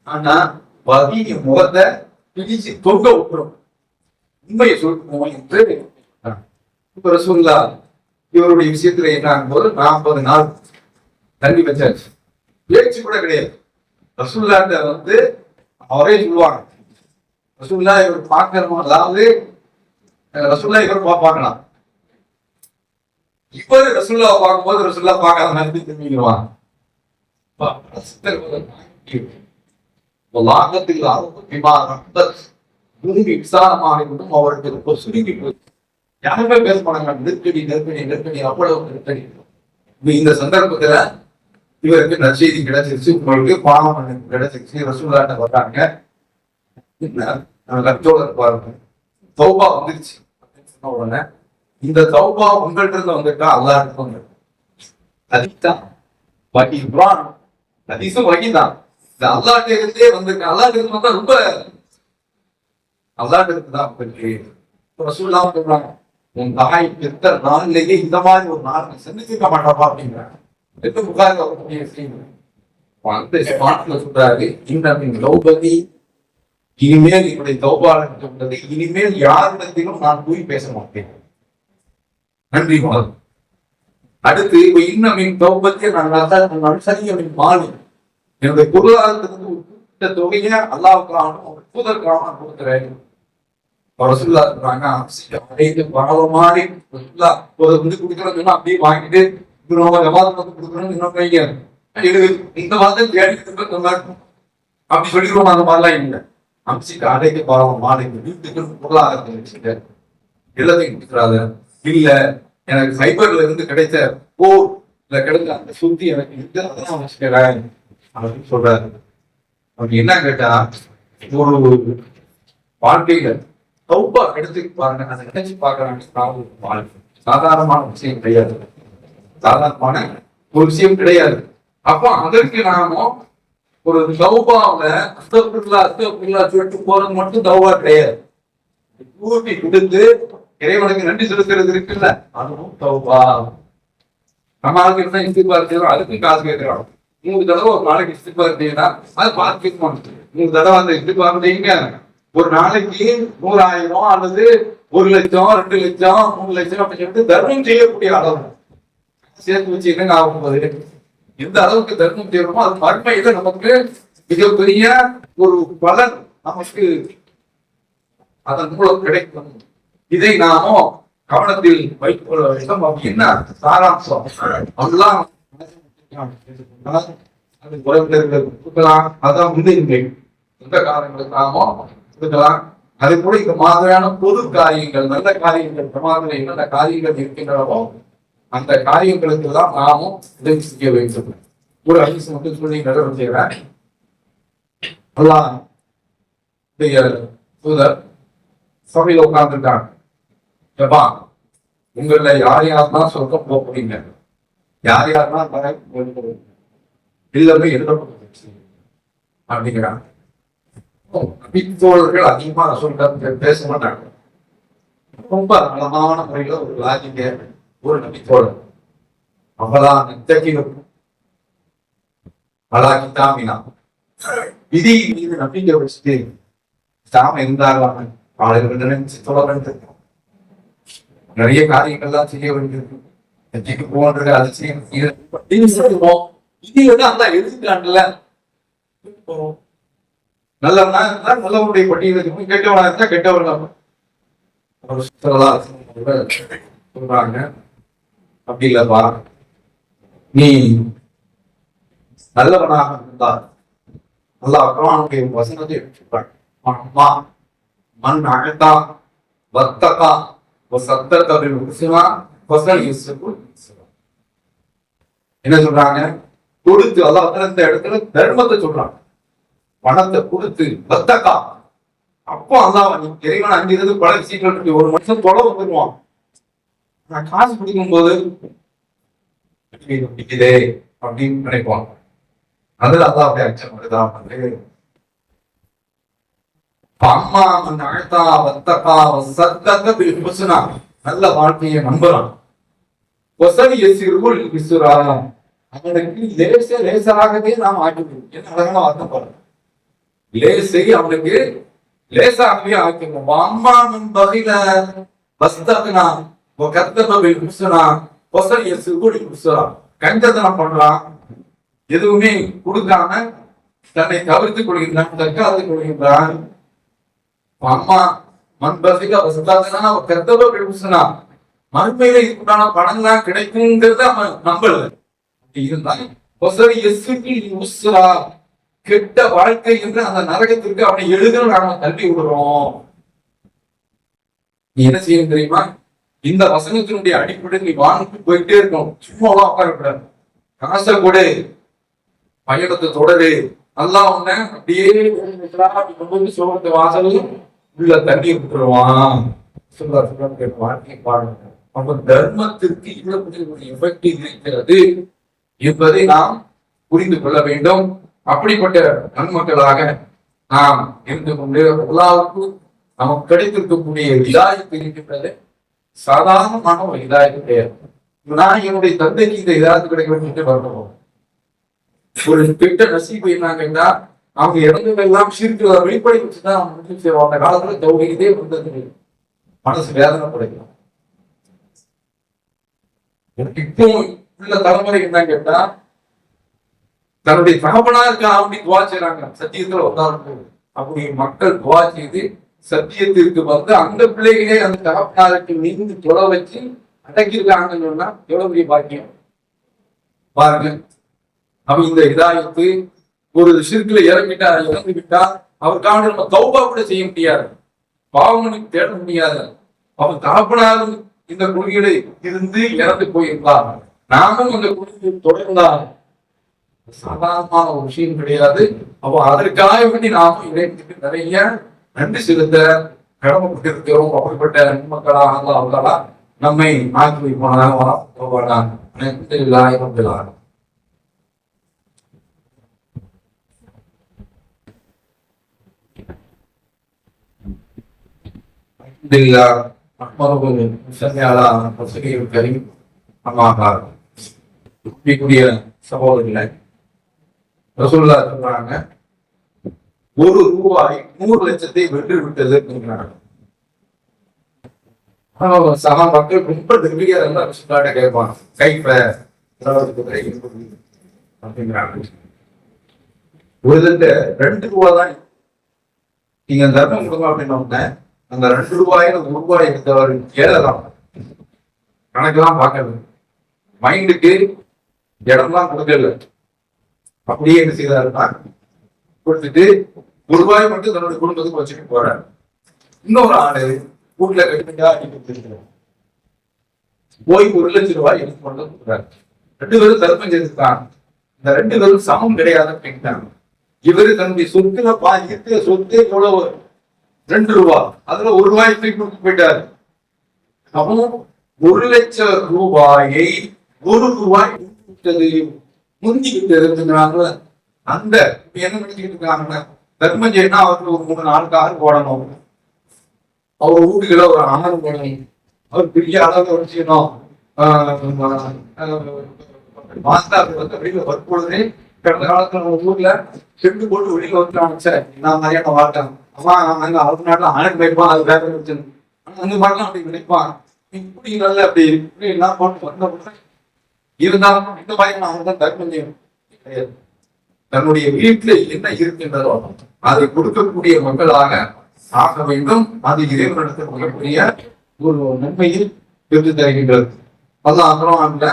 ஆனா வகிய முகத்தை பிடிச்சு தொங்க விட்டுரும். உண்மையை சொல்லுவோம் என்று இப்ப ரசூலுல்லா இவருடைய விஷயத்துல என்ன போது 40 நாள் தண்ணி வச்சாச்சு. பேச்சு கூட கிடையாது. ரசூலுல்லாஹ் வந்து அவரே சொல்லுவாங்க, ரசூலுல்லா இவர் பார்க்கணும், அதாவது ரசூலுல்லா இவர் பார்க்கலாம். இவர் ரசூலுல்லாஹ் பார்க்கும்போது ரசூலுல்லாஹ் பார்க்காத மாதிரி திரும்பிடுவாங்க. அவருக்கு சுருங்கி யாருமே பேச மாட்டாங்க. நெருக்கடி நெருக்கடி நெருக்கடி, அவ்வளவு நெருக்கடி. இந்த சந்தர்ப்பத்துல இவருக்கு நற்செய்தி கிடைச்சிருச்சு, உங்களுக்கு பாவம் கிடைச்சிருச்சு. ரசூலுல்லாஹ் வர்றாங்க, கற்றோட பாருங்க, தௌபா வந்துருச்சு. சொன்ன உடனே இந்த தௌபா உங்கள்கிட்ட இருந்து வந்துட்டா அல்லாஹ் இருக்கும். அதுதான் வகி குர்ஆன் ஹதீஸும் வகிதான். இந்த அல்லாஹ்ட்ட இருந்தே வந்திருக்கு. அல்லாஹ்ட்ட இருந்து வந்தா ரொம்ப அல்லாஹ்ட்ட இருந்து தான் இருக்கு. ரசூலுல்லாஹ் சொல்றாங்க, உன் தாய் பெத்த நாளிலேயே இந்த மாதிரி ஒரு நாள் செஞ்சிருக்க மாட்டாப்பா அப்படிங்கிறாங்க. எட்டு புகார் வரக்கூடிய விஷயம் அந்த ஸ்பாட்ல சொல்றாரு, இந்த லௌபதி இனிமேல் இப்படி தௌபாளன் சொன்னது, இனிமேல் யாரிடத்திலும் நான் போய் பேச மாட்டேன். நன்றி. அடுத்து இன்னமின் தௌபத்தை நான் சரியின் மாறி என்னுடைய பொருளாதாரத்துக்கு ஒரு தொகையை அல்லாஹ்வுக்கான ஒப்புதற்காக கொடுக்கிறேன். ரசூலுல்லாஹ் சொல்றாங்க, பாவமாடி வந்து குடுக்கறதுன்னா அப்படியே வாங்கிட்டு கொடுக்கணும்னு இந்த வாதம் அப்படி சொல்லிடுவோம். அந்த மாதிரிலாம் இல்லை. அம்சிட்டு அடைக்க பாவம் மாலை வீட்டுக்கு பொருளாதாரத்தை வச்சுட்டு எல்லாத்தையும் கொடுக்குறாங்க. இல்ல எனக்கு சைபர்ல இருந்து கிடைச்ச போர் இல்ல கிடைச்ச அந்த சுத்தி எனக்கு இதெல்லாம் வச்சுக்கிறேன் அப்படின்னு சொல்றாரு. அவங்க என்ன கேட்டா, ஒரு வாழ்க்கையில தௌபா எடுத்து பாருங்க, அதை நினைச்சு பாக்குறாங்க. சாதாரணமான விஷயம் கிடையாது, சாதாரணமான ஒரு விஷயம் கிடையாது. அப்போ அதற்கு நாமும் ஒரு தௌபாவுல அஸ்தக்ஃபிருல்லாஹ் சொல்லிட்டு போறது மட்டும் தௌபா கிடையாது. கூட்டி கொடுத்து இறைவனுக்கு நன்றி செலுத்துறது இருக்குல்ல, அதுவும் தௌபா. நம்ம ஆளுக்கு என்ன இஸ்திக்பார் செய்யறோம், அதுக்கும் காசு கேட்கிறோம். 3 தடவை ஒரு நாளைக்கு இஸ்திக்பார் செய்யனா அது பார்த்து 3 தடவை அந்த இஸ்திக்பார் செய்யுங்க. ஒரு நாளைக்கு 100,000 அல்லது 1,00,000 2,00,000 3,00,000 அப்படின்னு சொல்லிட்டு தர்மம் செய்யக்கூடிய அளவு சேர்த்து வச்சு என்னங்க ஆகும்போது, எந்த அளவுக்கு தர்மம் செய்யறோமோ அது மறுமையில நமக்கு மிகப்பெரிய ஒரு பலன் நமக்கு அதன் மூலம் கிடைக்கும். இதை நாமும் கவனத்தில் வைத்துக் கொள்ள வேண்டும். அப்படின்னா சாராம்சம் அதெல்லாம் கொடுக்கலாம். அதான் முன்னுரிமை எந்த காரியங்களுக்கு நாமோ கொடுக்கலாம். அதே போல இந்த மாதிரியான பொது காரியங்கள், நல்ல காரியங்கள், பிரமாதம் என்னென்ன காரியங்கள் இருக்கின்றனவோ அந்த காரியங்களுக்கு தான் நாமும் உதவி செய்ய வேண்டும். ஒரு ஹதீஸ் மட்டும் சொல்லி நிறைவு செய்கிறேன். அல்லாஹ் தூதர் சபையில உட்கார்ந்துருக்காங்க. உங்கள யார் யாரெல்லாம் சொர்க்கம் போறீங்க, யார் யாரெல்லாம் இல்லவே எழுதப்பட்ட அப்படிங்கிறாங்க. நபித்தோழர்கள் அதிகமா சொல்ற பேச மாட்டாங்க. ரொம்ப அழகான முறையில ஒரு லாஜிக்க ஒரு நபித்தோழர் அவதான் நெத்தகிலும் அழகித்தாமினா விதி மீது நம்பிக்கை வச்சுட்டு தாம இருந்தாங்க. தொடர்ந்து நிறைய காரியங்கள்லாம் செய்ய வேண்டியிருக்கு. போன்றது அதை செய்யணும். விதி வந்து அந்த எழுதிட்டான்ல, நல்லவனா இருந்தா நல்லவனுடைய பட்டியலுக்கு, கெட்டவனா இருந்தா கெட்டவன் சொல்றாங்க. அப்படி இல்லப்பா, நீ நல்லவனாக இருந்தா நல்லா அக்கவானுடைய வசனத்தை எடுத்துப்பாங்க. மண் அழகா வர்த்தகா என்ன சொல்றாங்க? கொடுத்து அல்லாஹ் இடத்துல தர்மத்தை சொல்றாங்க. பணத்தை கொடுத்து வர்த்தகா, அப்போ அல்லாஹ் இறைவன் அங்கிருந்து பல விஷயங்கள் இருக்கு. ஒரு மனுஷன் தொலை வந்துருவான், நான் காசு பிடிக்கும் போது பிடிக்குதே அப்படின்னு நினைப்பான். அதுல அல்லாஹ்வுடைய அச்சம் வருதான் வந்து நல்ல வாழ்க்கையை நம்புறான். அவனுக்கு லேசாகவே நாம் ஆக்கிடுவோம். என்ன அழகான வார்த்தை பாருங்க, லேசை அவனுக்கு லேசாகவே ஆக்கிடுவோம். அம்மாவின் பகில வஸ்தகனா கர்த்தபை குசுனா பொசலிய சிறுகுடி குசுரா, கஞ்சத்தனம் பண்றான், எதுவுமே கொடுக்காம தன்னை தவிர்த்துக் கொள்கின்றான், தற்காத்துக் கொள்கின்றான். அம்மா மண்பசில வசதாகனா கர்த்தபை குசுனா, மறுமையில இதுக்குண்டான பணம்லாம் கிடைக்குங்கிறத அவன் நம்பல. இருந்தான் கெட்ட வாழ்க்கை என்று அந்த நரகத்திற்கு அவனை எழுதணும். நாம தள்ளி விடுறோம். நீ என்ன செய்யணும் தெரியுமா? இந்த வசனத்தினுடைய அடிப்படையில் நீ வாழ்ந்து போயிட்டே இருக்கணும். சும்மா உட்காரக்கூடாது. காசை கொடு, பயணத்தை தொடரு, நல்லா உன்ன அப்படியே சோகத்தை வாசலும் உள்ள தண்ணி விட்டுருவான். வாழ்க்கை பாருங்க, அவன் தர்மத்திற்கு இவ்வளவு எஃபெக்ட் இருக்கிறது என்பதை நாம் புரிந்து கொள்ள வேண்டும். அப்படிப்பட்ட நன்மக்களாக நாம் இருந்து கொண்டு அல்லாஹ்வுக்கு நமக்கு கிடைத்திருக்கக்கூடிய ஹிதாயத் இருக்கின்றது. சாதாரணமான ஒரு ஹிதாயத் கிடையாது. நான் என்னுடைய தந்தைக்கு இந்த ஹிதாயத் கிடைக்க வேண்டும் வரணும். ஒரு பெற்ற நசீபு என்னன்னா, அவங்க இறந்ததெல்லாம் ஷிர்க்ல வெளிப்படை வச்சுதான் முடிவு செய்வோம். அந்த காலத்துல தௌஹீதே வந்தது. மனசு வேதனை படைக்கும். இப்போ உள்ள தலைமுறை என்ன கேட்டா, தன்னுடைய தகப்பனாருக்கு அப்படி துவா செய்யறாங்க. சத்தியத்துல வந்தாலும் அப்படி மக்கள் துவா செய்து சத்தியத்திற்கு வந்து அந்த பிள்ளைகளே அந்த தகப்பனாருக்கு நீந்து தொலை வச்சு அடக்கியிருக்காங்கன்னு சொன்னா எவ்வளவு பெரிய பாக்கியம் பாருங்க. அவன் இந்த இதாயத்து ஒரு ஷிர்க்ல இறந்து விட்டா அவருக்காக நம்ம தௌபா கூட செய்ய முடியாது, பாவங்களுக்கு தேட முடியாது. அவன் தகப்பனாரும் இந்த கொள்கைகளை இருந்து இறந்து போயிருந்தார், நாமும் அந்த கொள்கையை தொடர்ந்தார். சாதாரணமான ஒரு விஷயம் கிடையாது. அப்போ அதற்காக வேண்டி நாமும் இணையத்துக்கு நிறைய நன்றி செலுத்த கடமைப்பட்டிருக்கிறோம். அப்படிப்பட்ட நன்மக்களாக அவர்களா நம்மை ஆக்கி வைப்பானாக. சகோதரர்களே, ரசூலுல்லாஹ் சொல்றாங்க, ஒரு ரூபாய் 100 லட்சத்தை வென்று விட்டது. சக மக்கள் ரொம்ப திருப்தியாக கேட்பாங்க, கைப்ப அப்படிங்கிறாங்க. ஒரு 2 ரூபாய் தான் நீங்க தர்மம் கொடுங்க அப்படின்னு அந்த 2 ரூபாய் 1 ரூபாய் எடுத்தவர் ஏழலாம் கணக்கெல்லாம் பார்க்கறது, மைண்டுக்கு இடம்லாம் கொடுக்கல. அப்படியே என்ன செய்தாருன்னா கொடுத்துட்டு 1 ரூபாய் மட்டும் தன்னுடைய குடும்பத்துக்கு வச்சுட்டு போறாரு. இன்னொரு ஆளு வீட்டுல கட்டுமையா போய் 1 லட்சம் ரூபாய் எடுத்து கொண்டு கொடுக்குறாரு. 2 பேரும் தர்மம் செய்திருக்காங்க. இந்த 2 பேரும் சமம் கிடையாது அப்படின்ட்டாங்க. இவரு தன்னுடைய சொத்துல பாதித்து சொத்து எவ்வளவு 2 ரூபாய், அதுல 1 ரூபாய் தூக்கி கொடுத்து போயிட்டாரு. அவனும் 1,00,000 ரூபாயை 1 ரூபாய் முந்தி விட்டு அந்த என்ன நினைச்சுக்கிட்டு இருக்காங்கன்னா தர்மம் செய்யணும் அவருக்கு ஒரு 3-4 கார் போடணும், அவர் வீட்டுக்குள்ள ஒரு 6 போடணும், அவர் பெரிய அளவு வச்சுக்கணும். மாஸ்டர் வெளியில வற்பொழுதே கடந்த காலத்துல நம்ம ஊர்ல செண்டு போட்டு வெளியில வந்துட்டாங்க. சார் நான் மாதிரியான வாழ்க்கேன் அம்மா அங்க அவங்க நாட்டுல ஆணைக்கு போயிருப்பான், அது வேற வச்சு அந்த மாதிரிலாம் அப்படி நினைப்பான். இப்படி நல்ல அப்படி இப்படி எல்லாம் போட்டு வந்த இருந்தாலும் இந்த மாதிரி அவங்க தான் தர்மம் செய்யணும் கிடையாது. தன்னுடைய வீட்டுல என்ன இருக்கின்றதோ அதை கொடுக்கக்கூடிய மக்களாக ஆக வேண்டும். அது இறைவனிடத்தில் மிகப்பெரிய ஒரு நன்மையில் பெற்று தருகின்றது. அப்புறம் அந்த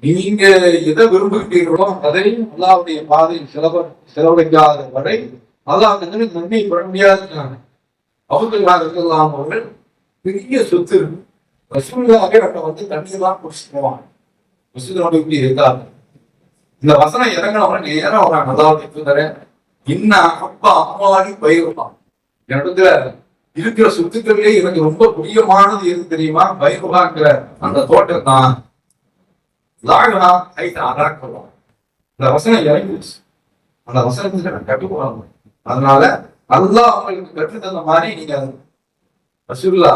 நீங்க எதை விரும்புகிறீர்களோ அதை அல்லாஹ்வுடைய பாதையில் செலவழிக்காத வரை அல்லாஹ் நன்மை பெற முடியாது. அவர்கள் பெரிய சொத்து ரசூலுல்லாஹே தண்ணீர்லாம் குடிச்சுட்டு போவாங்க. இப்படி இருக்காங்க. இந்த வசனம் இறங்கினவங்க நேரம் வராங்க. அல்லாஹ் இன்னும் அப்பா அம்மாவாடி பயிர்வான். இடத்துல இருக்கிற சொத்துக்களே எனக்கு ரொம்ப பிரியமானது எது தெரியுமா? பைருகாங்கிற அந்த தோட்டம் தான். இந்த வசனம் இறங்கிடுச்சு. அந்த வசனத்துக்கு நான் கட்டுப்போம். அதனால அல்லாஹ் அவங்களுக்கு கற்று தந்த மாதிரி நீங்க ரசூலுல்லா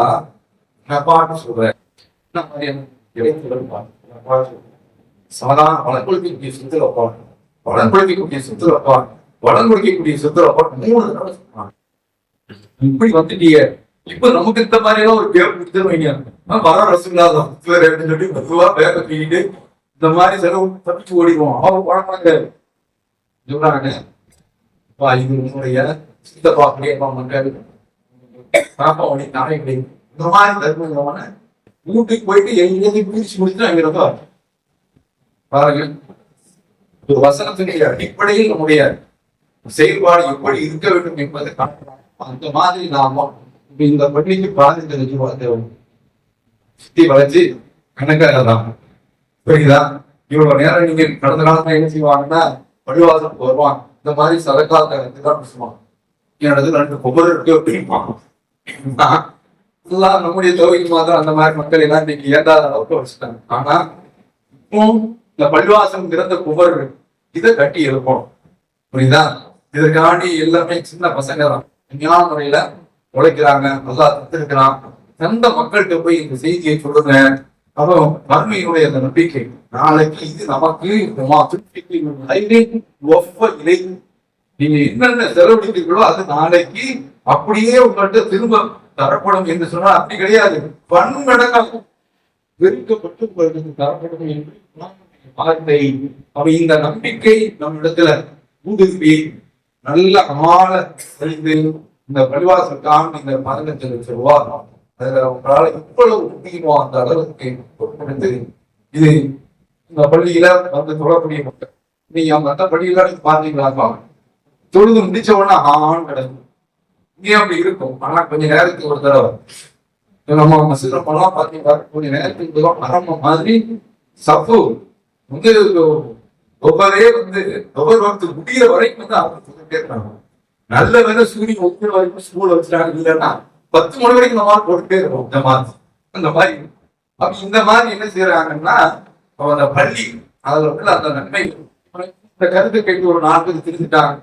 நான் பாட்டு சொல்றேன். சாதாரண வளர்க்கொழிக்கக்கூடிய சொத்துல வைப்பான், வளர்க்கொழிக்கக்கூடிய சொத்துல வைப்பான், வளர்க்கொழிக்கக்கூடிய சொத்துல வைப்பான் 3 தடவை சொன்னாங்க. இப்படி வந்துட்டீங்க. இப்ப நமக்கு இந்த மாதிரி எல்லாம் ஒரு கேப் கொடுத்துருவீங்க. வர ரசூலுல்லா அப்படின்னு சொல்லி மெதுவா பேக்க தூக்கிட்டு இந்த மாதிரி செலவு தப்பிச்சு ஓடிடுவோம். அவங்க பழமாங்க சொல்றாங்க, இது உன்னுடைய சித்தப்பா மக்கள் பாப்பா உடைய நாளை இந்த மாதிரி தர்மமான வீட்டுக்கு போயிட்டு எங்கேயும் பிரிச்சு முடிச்சு அங்கிறதோ பாருங்க. ஒரு வசனத்தினுடைய அடிப்படையில் நம்முடைய செயல்பாடு எப்படி இருக்க வேண்டும் என்பதை அந்த மாதிரி நாம இந்த பள்ளிக்கு பாதித்து சுத்தி வளைச்சு கணக்காதான் புரியுதா? இவ்வளவு நேரம் நீங்க கடந்த காலத்துல என்ன செய்வாங்கன்னா பள்ளிவாசலுக்கு வருவான், இந்த மாதிரி சதக்காலத்தை தான் பேசுவான். என்னது 2 கொபர் இருக்கு அப்படின்பான். நம்முடைய தொகுதி மாதிரி அந்த மாதிரி மக்கள் எல்லாம் இன்னைக்கு ஏதாத அளவுக்கு வச்சுட்டாங்க. ஆனா இப்போ இந்த பள்ளிவாசல் திறந்த குபர் இதை கட்டி இருக்கணும். புரியுதா? இதற்காண்டி எல்லாமே சின்ன பசங்க தான் ஞான முறையில உழைக்கிறாங்க, நல்லா தத்துருக்கிறான். எந்த மக்கள்கிட்ட போய் இந்த செய்தியை சொல்லுங்க. அப்புறம் மறுமையினுடைய அந்த நம்பிக்கை, நாளைக்கு இது நமக்கு நீங்க என்னென்ன செலவழிக்கிறீர்களோ அது நாளைக்கு அப்படியே உங்கள்கிட்ட திரும்ப தரப்படும் என்று சொன்னால் அப்படி கிடையாது. பன்மடங்காக வெறுக்கப்பட்டு உங்களுக்கு தரப்படும் என்று வார்த்தை. அப்ப இந்த நம்பிக்கை நம்மிடத்துல ஊடுருவி நல்ல ஆழ அறிந்து இந்த பள்ளிவாசலுக்கான இந்த 15,00,000 ரூபாய் அதுல உங்களால இவ்வளவு முடியுமோ அந்த அளவுக்கு கொடுத்து இது இந்த பள்ளியில வந்து தொடரக்கூடிய மக்கள். நீங்க அவங்க அந்த பள்ளியில பாத்தீங்களா? தொழுது முடிச்ச உடனே ஆண் கிடக்கும். இங்கே அப்படி இருக்கும். ஆனா கொஞ்ச நேரத்துக்கு ஒரு தடவை நம்ம மசூல பழம் பாத்தீங்கன்னா கொஞ்ச நேரத்துக்கு ஆரம்ப மாதிரி சப்பு வந்து ஒவ்வொரே ஒவ்வொரு முடிகிற வரைக்கும் வந்து அவங்க சொல்லிட்டே இருக்காங்க. நல்ல வேலை சூரியன் ஒவ்வொரு வரைக்கும் ஸ்கூல் வச்சுட்டாங்க. இல்லைன்னா 10 மணி வரைக்கும் இந்த மாதிரி போட்டுட்டே இருக்கும். அந்த மாதிரி அப்ப இந்த மாதிரி என்ன செய்யறாங்கன்னா அந்த பள்ளி அதுல உள்ள அந்த நன்மை இந்த கருத்து கேட்டு ஒரு 40 திருந்துட்டாங்க.